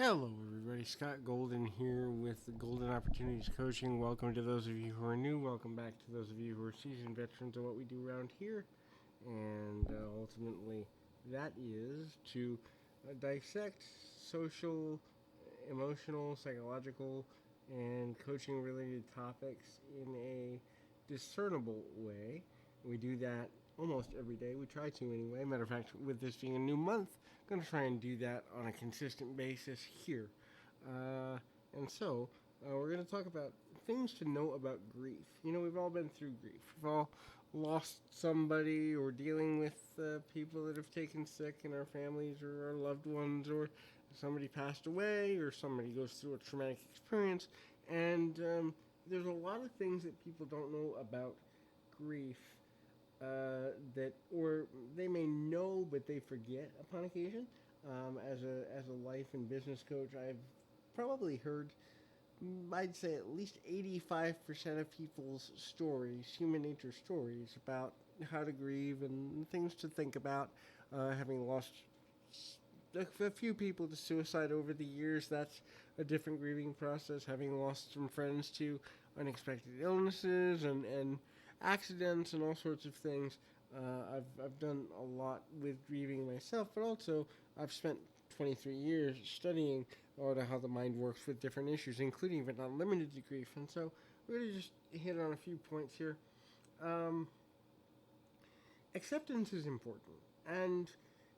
Hello, everybody. Scott Golden here with the Golden Opportunities Coaching. Welcome to those of you who are new. Welcome back to those of you who are seasoned veterans of what we do around here. And ultimately, that is to dissect social, emotional, psychological, and coaching related topics in a discernible way. We do that almost every day. We try to anyway. Matter of fact, with this being a new month, I'm going to try and do that on a consistent basis here. And so, we're going to talk about things to know about grief. You know, we've all been through grief. We've all lost somebody or dealing with people that have taken sick in our families or our loved ones, or somebody passed away or somebody goes through a traumatic experience. And there's a lot of things that people don't know about grief that, or they may know but they forget upon occasion. As a life and business coach, I've probably heard, I'd say, at least 85% of people's stories, human nature stories, about how to grieve and things to think about. Having lost a few people to suicide over the years, that's a different grieving process. Having lost some friends to unexpected illnesses and accidents and all sorts of things. I've done a lot with grieving myself, but also I've spent 23 years studying how the mind works with different issues, including but not limited to grief. And so we're going to just hit on a few points here. Acceptance is important, and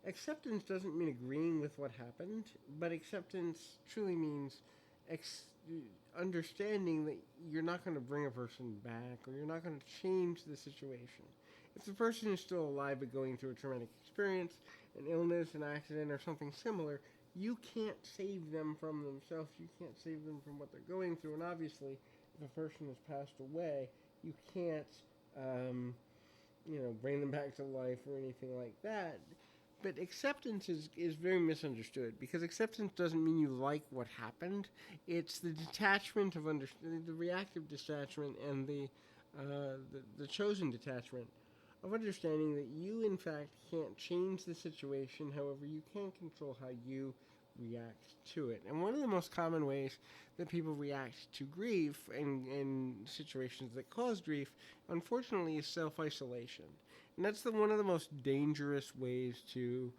acceptance doesn't mean agreeing with what happened, but acceptance truly means understanding that you're not going to bring a person back, or you're not going to change the situation. If the person is still alive but going through a traumatic experience, an illness, an accident, or something similar, you can't save them from themselves. You can't save them from what they're going through. And obviously, if a person has passed away, you can't, bring them back to life or anything like that. But acceptance is very misunderstood, because acceptance doesn't mean you like what happened. It's the detachment of the reactive detachment and the chosen detachment of understanding that you, in fact, can't change the situation. However, you can control how you react to it. And one of the most common ways that people react to grief and situations that cause grief, unfortunately, is self-isolation. And that's one of the most dangerous ways to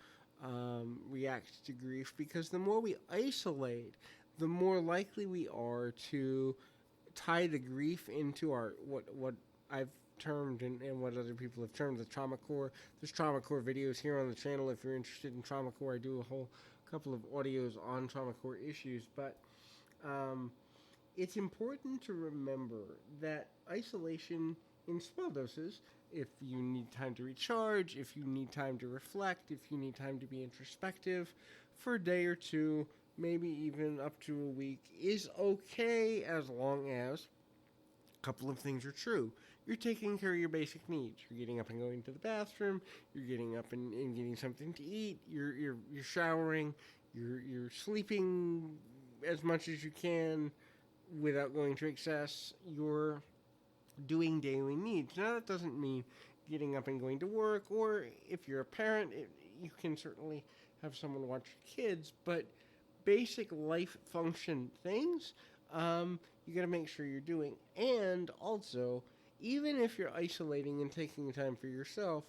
react to grief, because the more we isolate, the more likely we are to tie the grief into our what I've termed and what other people have termed the trauma core. There's trauma core videos here on the channel if you're interested in trauma core. I do a whole couple of audios on trauma core issues, but it's important to remember that isolation in small doses, if you need time to recharge, if you need time to reflect, if you need time to be introspective for a day or two, maybe even up to a week, is okay, as long as couple of things are true. You're taking care of your basic needs. You're getting up and going to the bathroom. You're getting up and getting something to eat. You're showering. You're sleeping as much as you can without going to excess. You're doing daily needs. Now, that doesn't mean getting up and going to work, or if you're a parent, you can certainly have someone watch your kids, but basic life function things, you got to make sure you're doing. And also, even if you're isolating and taking time for yourself,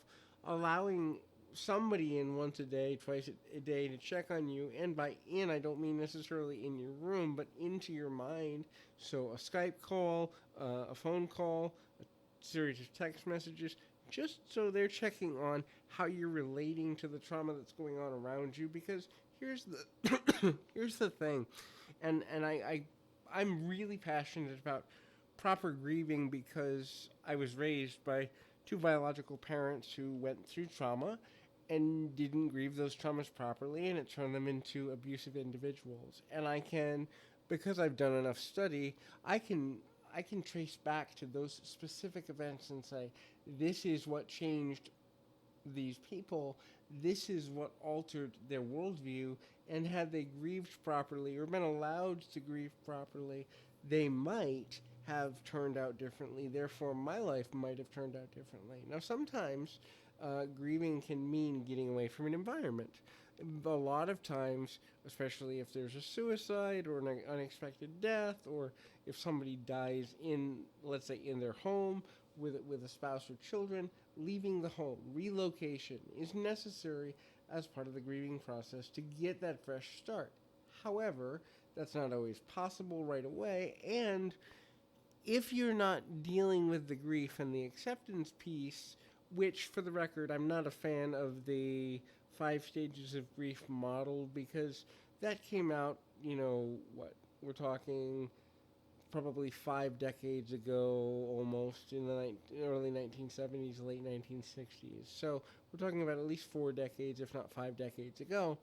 allowing somebody in once a day, twice a day to check on you, and by in, I don't mean necessarily in your room, but into your mind. So a Skype call, a phone call, a series of text messages, just so they're checking on how you're relating to the trauma that's going on around you. Because here's the here's the thing, and I'm really passionate about proper grieving, because I was raised by two biological parents who went through trauma and didn't grieve those traumas properly, and it turned them into abusive individuals. And because I've done enough study, I can trace back to those specific events and say, this is what changed these people, this is what altered their worldview, and had they grieved properly or been allowed to grieve properly, they might have turned out differently. Therefore, my life might have turned out differently. Now, sometimes grieving can mean getting away from an environment. A lot of times, especially if there's a suicide or an unexpected death, or if somebody dies in, let's say, in their home with a spouse or children, leaving the home, relocation is necessary as part of the grieving process to get that fresh start. However, that's not always possible right away, and if you're not dealing with the grief and the acceptance piece, which for the record, I'm not a fan of the 5 stages of grief model because that came out, what, we're talking probably 5 decades ago almost in the early 1970s, late 1960s. So we're talking about at least 4 decades, if not 5 decades ago.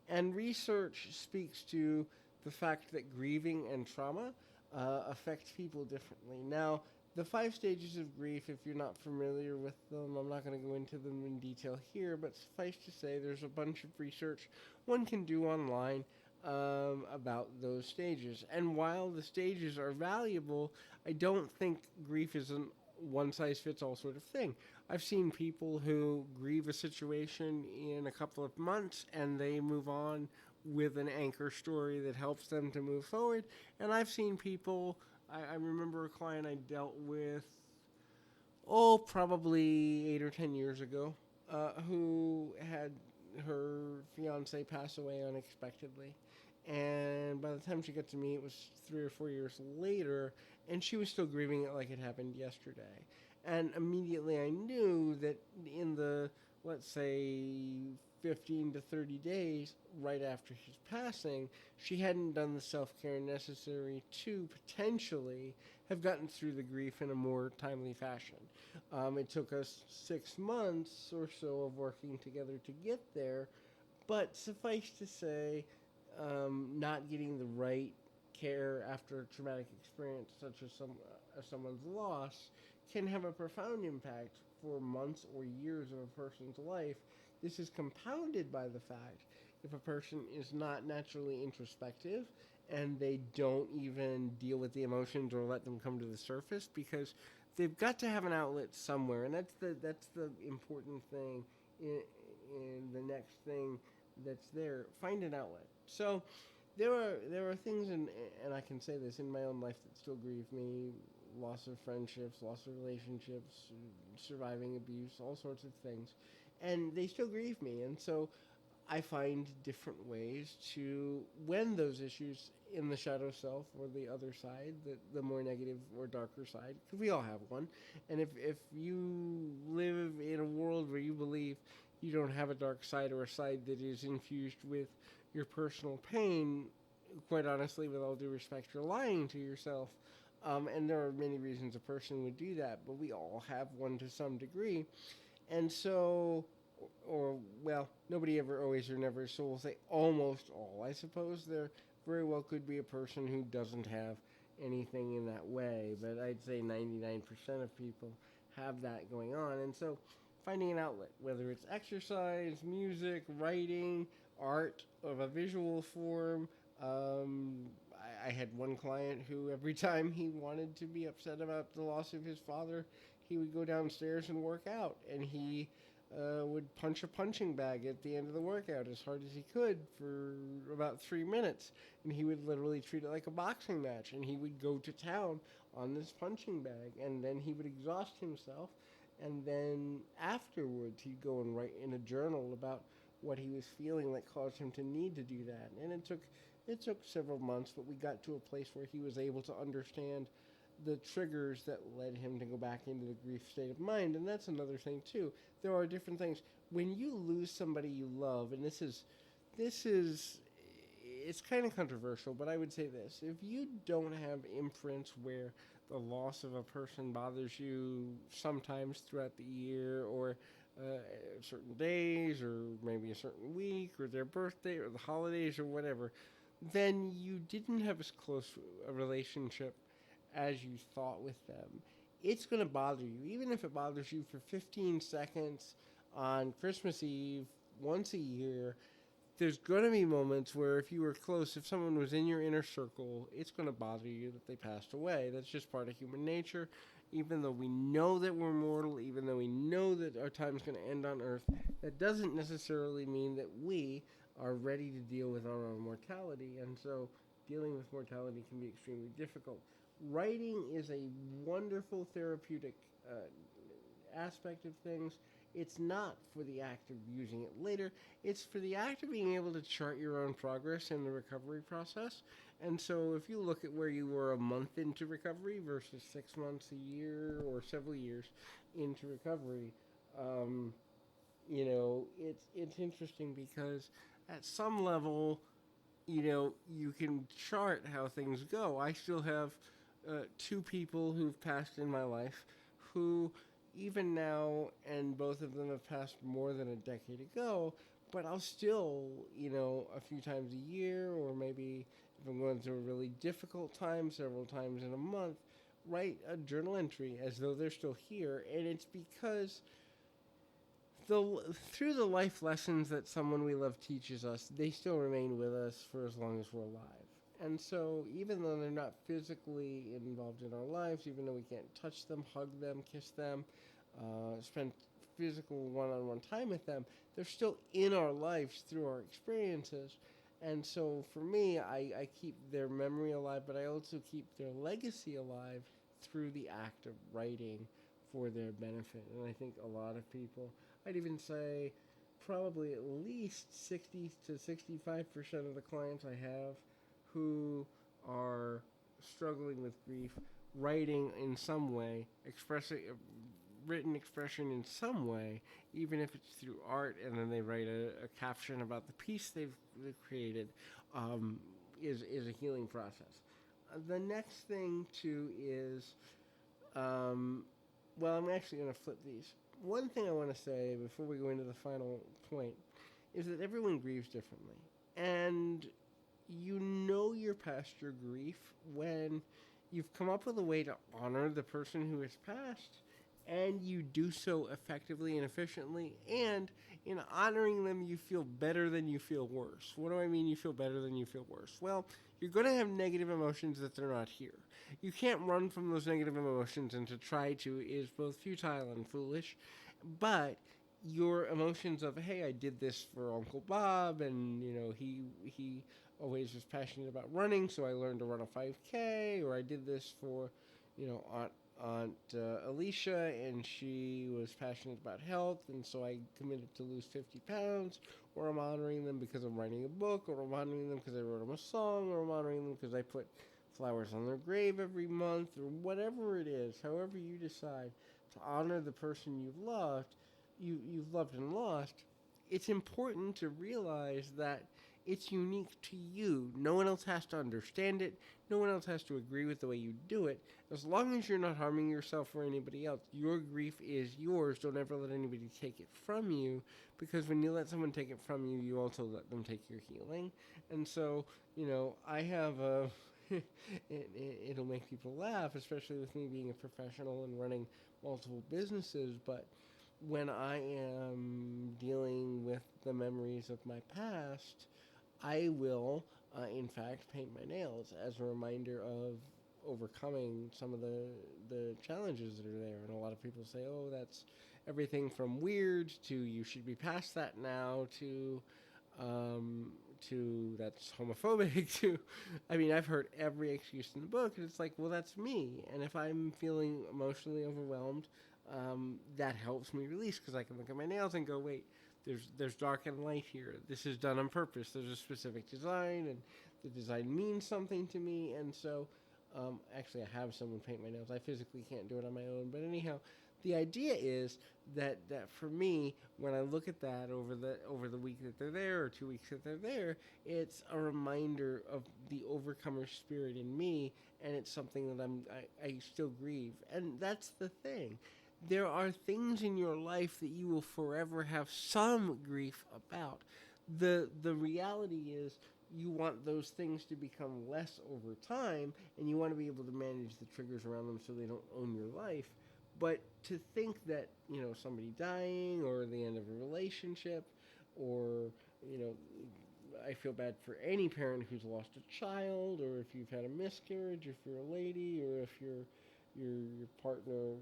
And research speaks to the fact that grieving and trauma affects people differently. Now, the 5 stages of grief, if you're not familiar with them, I'm not going to go into them in detail here, but suffice to say, there's a bunch of research one can do online about those stages. And while the stages are valuable, I don't think grief is a one size fits all sort of thing. I've seen people who grieve a situation in a couple of months and they move on with an anchor story that helps them to move forward. And I've seen people, I remember a client I dealt with, probably 8 or 10 years ago, who had her fiance pass away unexpectedly. And by the time she got to me, it was 3 or 4 years later, and she was still grieving it like it happened yesterday. And immediately I knew that in the, let's say, 15 to 30 days right after his passing, she hadn't done the self-care necessary to potentially have gotten through the grief in a more timely fashion. It took us 6 months or so of working together to get there, but suffice to say, not getting the right care after a traumatic experience such as someone's loss can have a profound impact for months or years of a person's life. This is compounded by the fact if a person is not naturally introspective and they don't even deal with the emotions or let them come to the surface, because they've got to have an outlet somewhere, and that's the important thing in the next thing that's there. Find an outlet. So there are things, and I can say this in my own life, that still grieve me: loss of friendships, loss of relationships, surviving abuse, all sorts of things, and they still grieve me. And so I find different ways to, when those issues in the shadow self or the other side, the more negative or darker side, because we all have one. And if you live in a world where you believe you don't have a dark side or a side that is infused with your personal pain, quite honestly, with all due respect, you're lying to yourself. And there are many reasons a person would do that, but we all have one to some degree. And so, well, nobody ever, always, or never, so we'll say almost all. I suppose there very well could be a person who doesn't have anything in that way, but I'd say 99% of people have that going on. And so finding an outlet, whether it's exercise, music, writing, art of a visual form. I had one client who every time he wanted to be upset about the loss of his father, he would go downstairs and work out, and he would punch a punching bag at the end of the workout as hard as he could for about 3 minutes, and he would literally treat it like a boxing match, and he would go to town on this punching bag, and then he would exhaust himself, and then afterwards he'd go and write in a journal about what he was feeling that caused him to need to do that. And it took several months, but we got to a place where he was able to understand the triggers that led him to go back into the grief state of mind. And that's another thing too. There are different things. When you lose somebody you love, and this is it's kind of controversial, but I would say this: if you don't have imprints where the loss of a person bothers you sometimes throughout the year, or certain days, or maybe a certain week, or their birthday, or the holidays, or whatever, then you didn't have as close a relationship as you thought with them. It's going to bother you, even if it bothers you for 15 seconds on Christmas Eve once a year. There's going to be moments where if you were close, if someone was in your inner circle, it's going to bother you that they passed away. That's just part of human nature. Even though we know that we're mortal, even though we know that our time's going to end on Earth, that doesn't necessarily mean that we, are ready to deal with our own mortality, and so dealing with mortality can be extremely difficult. Writing is a wonderful therapeutic aspect of things. It's not for the act of using it later. It's for the act of being able to chart your own progress in the recovery process. And so if you look at where you were a month into recovery versus 6 months, a year, or several years into recovery, it's interesting because at some level, you can chart how things go. I still have two people who've passed in my life who, even now, and both of them have passed more than a decade ago, but I'll still, a few times a year, or maybe if I'm going through a really difficult time, several times in a month, write a journal entry as though they're still here. And it's because through the life lessons that someone we love teaches us, they still remain with us for as long as we're alive. And so even though they're not physically involved in our lives, even though we can't touch them, hug them, kiss them, spend physical one-on-one time with them, they're still in our lives through our experiences. And so for me, I keep their memory alive, but I also keep their legacy alive through the act of writing for their benefit. And I think a lot of people, I'd even say probably at least 60 to 65% of the clients I have who are struggling with grief, writing in some way, written expression in some way, even if it's through art, and then they write a caption about the piece they've created, is a healing process. The next thing, too, is, I'm actually going to flip these. One thing I want to say before we go into the final point is that everyone grieves differently. And you're past your grief when you've come up with a way to honor the person who has passed, and you do so effectively and efficiently, and in honoring them, you feel better than you feel worse. What do I mean you feel better than you feel worse? Well, you're going to have negative emotions that they're not here. You can't run from those negative emotions, and to try to is both futile and foolish, but your emotions of, hey, I did this for Uncle Bob, and, he always was passionate about running, so I learned to run a 5K, or I did this for, Aunt Alicia, and she was passionate about health, and so I committed to lose 50 pounds, or I'm honoring them because I'm writing a book, or I'm honoring them because I wrote them a song, or I'm honoring them because I put flowers on their grave every month, or whatever it is, however you decide to honor the person you've loved and lost. It's important to realize that it's unique to you. No one else has to understand it. No one else has to agree with the way you do it. As long as you're not harming yourself or anybody else, your grief is yours. Don't ever let anybody take it from you, because when you let someone take it from you, you also let them take your healing. And so, I have a... it'll make people laugh, especially with me being a professional and running multiple businesses, but when I am dealing with the memories of my past, I will, in fact, paint my nails as a reminder of overcoming some of the challenges that are there. And a lot of people say, oh, that's everything from weird to you should be past that now to that's homophobic to, I've heard every excuse in the book, and it's like, well, that's me. And if I'm feeling emotionally overwhelmed, that helps me release, because I can look at my nails and go, wait, there's dark and light here. This is done on purpose. There's a specific design, and the design means something to me. And so, actually, I have someone paint my nails. I physically can't do it on my own. But anyhow, the idea is that for me, when I look at that over the week that they're there, or 2 weeks that they're there, it's a reminder of the overcomer spirit in me, and it's something that I still grieve. And that's the thing. There are things in your life that you will forever have some grief about. The reality is, you want those things to become less over time, and you want to be able to manage the triggers around them so they don't own your life. But to think that, somebody dying, or the end of a relationship, or, I feel bad for any parent who's lost a child, or if you've had a miscarriage, if you're a lady, or if your partner,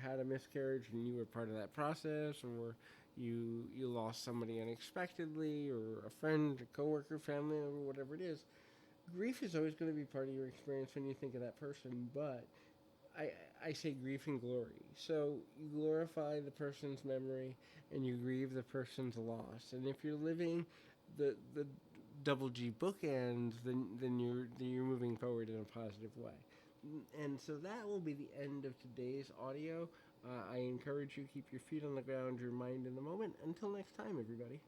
had a miscarriage and you were part of that process, or, you lost somebody unexpectedly, or a friend, a coworker, family member, whatever it is. Grief is always going to be part of your experience when you think of that person, but I, I say grief and glory. So you glorify the person's memory and you grieve the person's loss. And if you're living the double G bookend, then you're moving forward in a positive way. And so that will be the end of today's audio. I encourage you to keep your feet on the ground, your mind in the moment. Until next time, everybody.